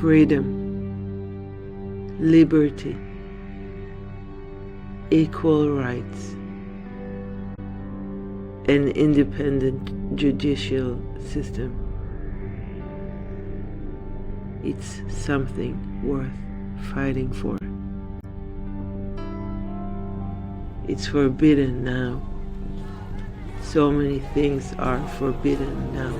freedom, liberty, equal rights, an independent judicial system. It's something worth fighting for. It's forbidden now. So many things are forbidden now.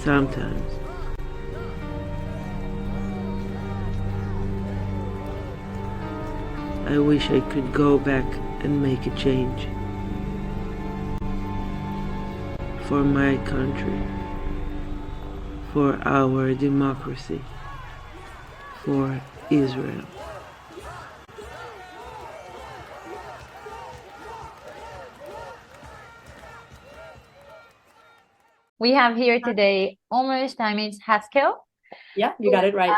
Sometimes I wish I could go back and make a change for my country, for our democracy, for Israel. We have here today Omer Steinmetz Haskel. Yeah, you got it right.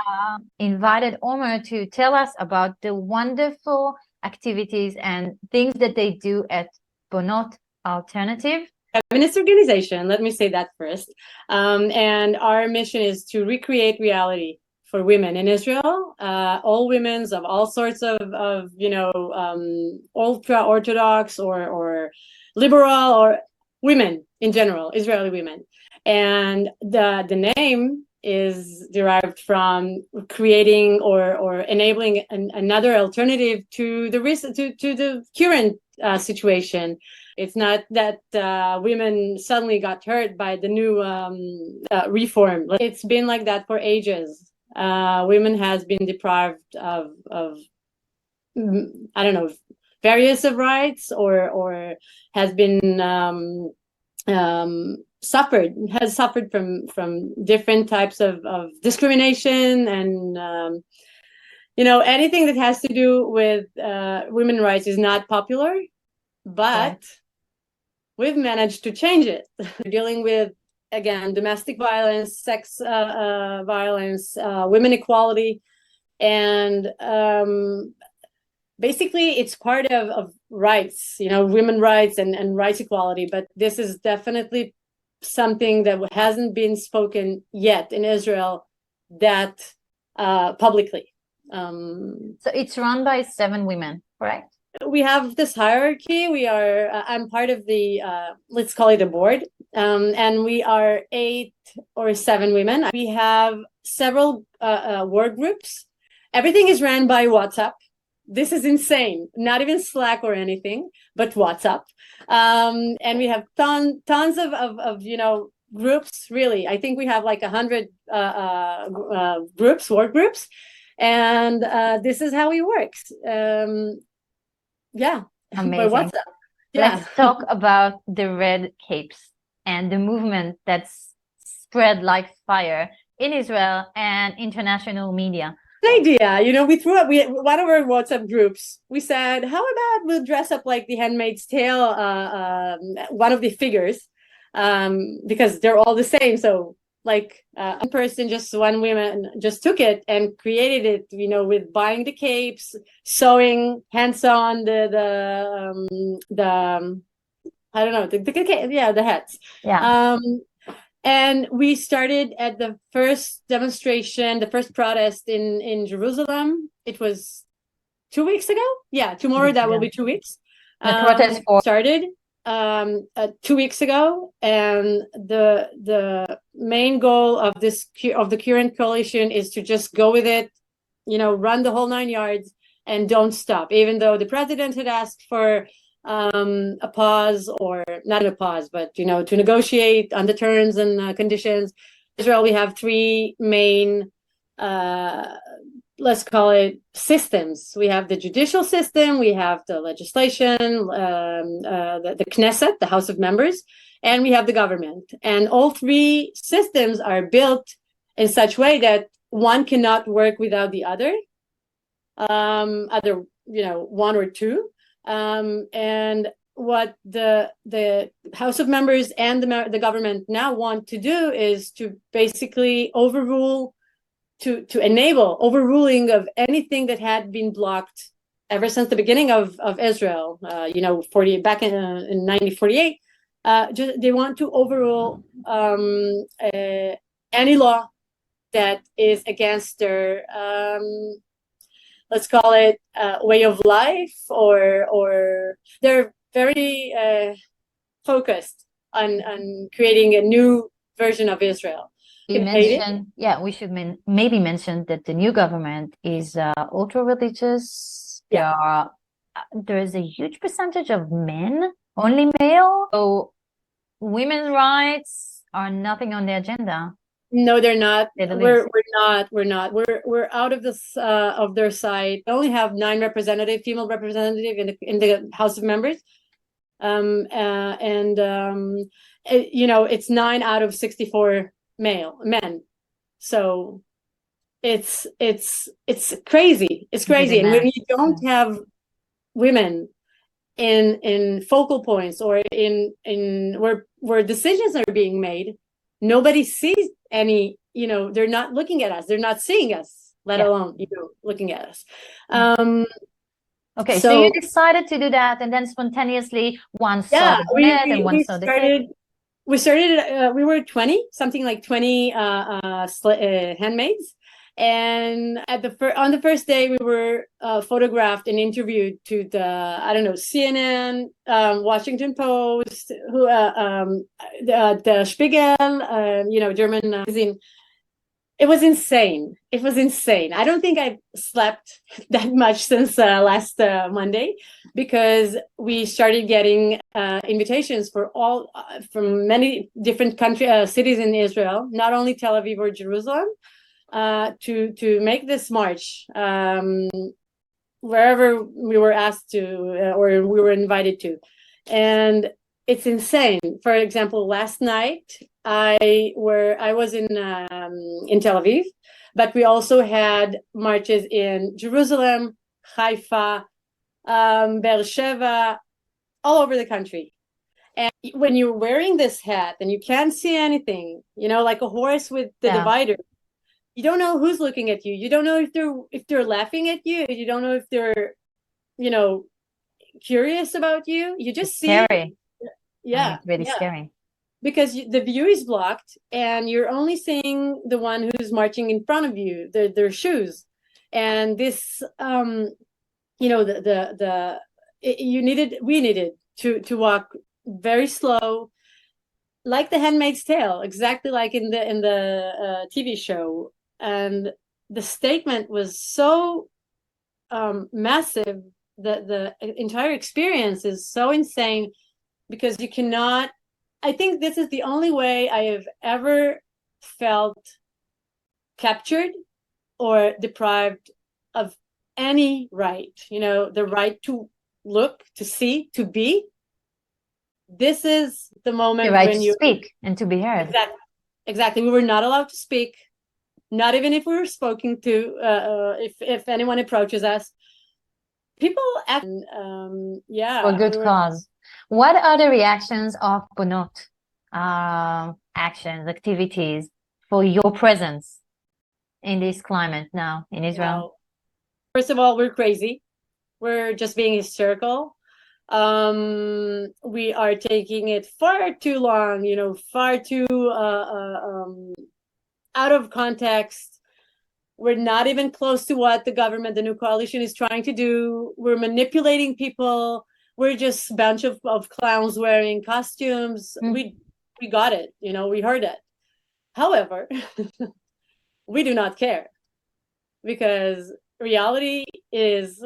Invited Omer to tell us about the wonderful activities and things that they do at Bonot Alternative. Feminist organization, let me say that first. And our mission is to recreate reality for women in Israel, all women of all sorts of ultra-Orthodox or liberal or women in general, Israeli women. And the name is derived from creating or enabling another alternative to the current situation. It's not that women suddenly got hurt by the new reform. It's been like that for ages. Women has been deprived of I don't know, various of rights or has been suffered from different types of discrimination and anything that has to do with women's rights is not popular, but we've managed to change it. We're dealing with, again, domestic violence, sex violence, women equality, and basically it's part of rights, women rights and rights equality, but this is definitely something that hasn't been spoken yet in Israel that publicly. So it's run by 7 women, correct? We have this hierarchy. I'm part of the, let's call it a board, and we are 8 or 7 women. We have several work groups. Everything is ran by WhatsApp. This is insane. Not even Slack or anything, but WhatsApp. And we have tons of groups. Really, I think we have like 100 work groups, and this is how it works. Yeah, amazing. By WhatsApp. Yeah. Let's talk about the red capes and the movement that's spread like fire in Israel and international media. Idea, we threw up one of our WhatsApp groups. We said, how about we'll dress up like the Handmaid's Tale, one of the figures, because they're all the same. So like one person, just one woman just took it and created it, with buying the capes, sewing, hands on the I don't know, the hats. Yeah. And we started at the first demonstration, the first protest in Jerusalem. It was 2 weeks ago. Yeah, tomorrow that will be 2 weeks. The protest started 2 weeks ago, and the main goal of the current coalition is to just go with it, run the whole 9 yards and don't stop. Even though the president had asked for a pause, or not a pause, but to negotiate on the terms and conditions. Israel, we have 3 main let's call it systems. We have the judicial system, we have the legislation, the Knesset, the House of Members, and we have the government. And all 3 systems are built in such way that one cannot work without the other, one or two. And what the House of Members and the government now want to do is to basically overrule, to enable overruling of anything that had been blocked ever since the beginning of Israel, back in 1948, they want to overrule any law that is against their let's call it way of life, or they're very focused on creating a new version of Israel. You mentioned, we should maybe mention that the new government is ultra religious. Yeah. There is a huge percentage of men, only male. So women's rights are nothing on the agenda. No, they're not. We're not. We're out of this of their side. They only have 9 female representative in the House of Members. It's 9 out of 64 men. So it's crazy. It's crazy. And when you don't have women in focal points or in where decisions are being made, nobody sees any, they're not looking at us, they're not seeing us, let alone looking at us. Okay, so you decided to do that, and then spontaneously one saw the net and one saw the cake. We started, we were 20, something like 20 handmaids. And on the first day, we were photographed and interviewed to the, CNN, Washington Post, the Spiegel, German magazine. It was insane. I don't think I've slept that much since last Monday, because we started getting invitations from many different cities in Israel, not only Tel Aviv or Jerusalem, to make this march wherever we were asked to or we were invited to. And it's insane. For example, last night I was in Tel Aviv, but we also had marches in Jerusalem, Haifa, Beersheba, all over the country. And when you're wearing this hat and you can't see anything, like a horse with the divider, you don't know who's looking at you. You don't know if they're laughing at you. You don't know if they're, curious about you. You just see. Scary. Yeah, it's really scary. Because the view is blocked, and you're only seeing the one who's marching in front of you, their shoes, and this, we needed to walk very slow, like The Handmaid's Tale, exactly like in the TV show. And the statement was so massive that the entire experience is so insane, because you cannot. I think this is the only way I have ever felt captured or deprived of any right. The right to look, to see, to be. This is the moment the right when to speak and to be heard. Exactly. We were not allowed to speak, not even if we were spoken to. If anyone approaches us, people act. For good cause. What are the reactions of Bonot actions, activities for your presence in this climate now in Israel? Well, first of all, we're crazy. We're just being hysterical. We are taking it far too long, far too out of context. We're not even close to what the government, the new coalition, is trying to do. We're manipulating people. We're just a bunch of clowns wearing costumes. We got it, we heard it. However, we do not care, because reality is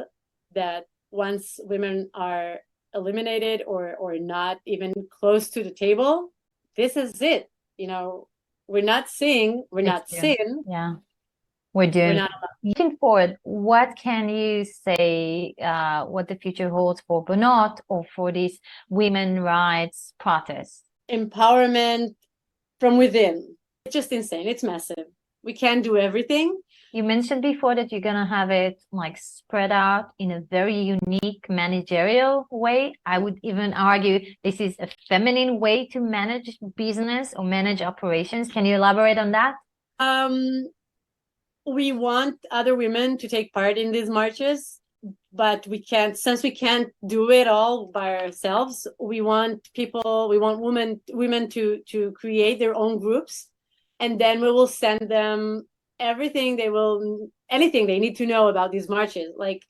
that once women are eliminated or not even close to the table, this is it. We're not seeing. Yeah. We're doing. Looking forward, what can you say what the future holds for Bonot or for these women rights protests? Empowerment from within. It's just insane. It's massive. We can't do everything. You mentioned before that you're going to have it spread out in a very unique managerial way. I would even argue this is a feminine way to manage business or manage operations. Can you elaborate on that? We want other women to take part in these marches, but since we can't do it all by ourselves, we want women to create their own groups, and then we will send them anything they need to know about these marches. Like,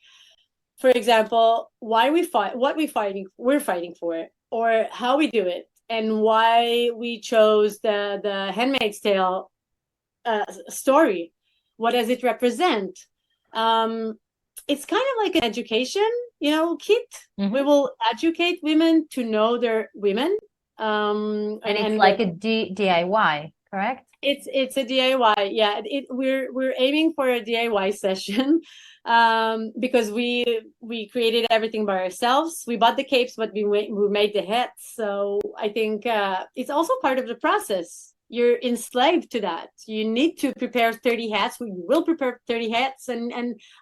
for example, why we fight, what we're fighting for, or how we do it, and why we chose the Handmaid's Tale story. What does it represent? It's kind of like an education, kit. Mhm. We will educate women to know they're women. And it's like a DIY, correct? It's a DIY. Yeah, we're aiming for a DIY session, because we created everything by ourselves. We bought the capes, but we made the hats. So I think it's also part of the process. You're enslaved to that. You need to prepare 30 hats. You will prepare 30 hats, and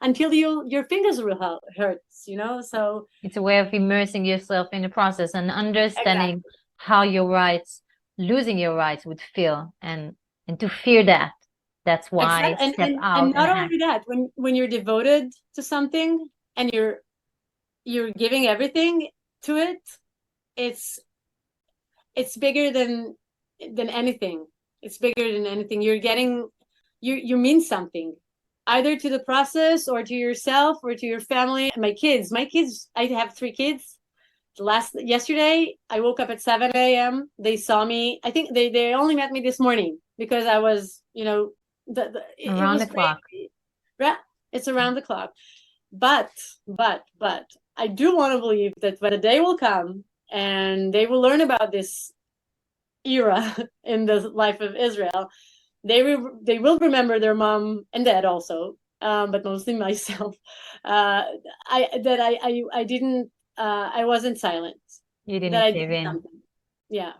until your fingers will hurt. So It's a way of immersing yourself in the process and understanding exactly. how losing your rights would feel, and to fear that. That's why Exactly. step And out not and act. only that, when you're devoted to something and you're giving everything to it, it's bigger than anything. It's bigger than anything. You mean something, either to the process or to yourself or to your family. My kids, I have 3 kids. Yesterday, I woke up at 7 a.m. They saw me. I think they only met me this morning because I was, it Around was the clock. crazy. Yeah, it's around the clock. But I do want to believe that when a day will come and they will learn about this era in the life of Israel, they will remember their mom and dad also, but mostly myself. I wasn't silent. You That I didn't give did in. something. Yeah.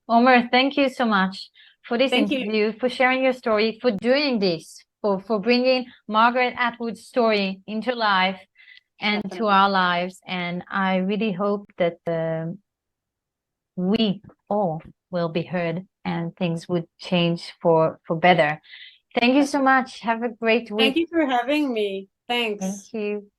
Omer, thank you so much for this Thank you. interview, for sharing your story, for doing this, for bringing Margaret Atwood's story into life and to Definitely. our lives. And I really hope that we all will be heard and things would change for better. Thank you so much. Have a great week. Thank you for having me. Thanks. Thank you.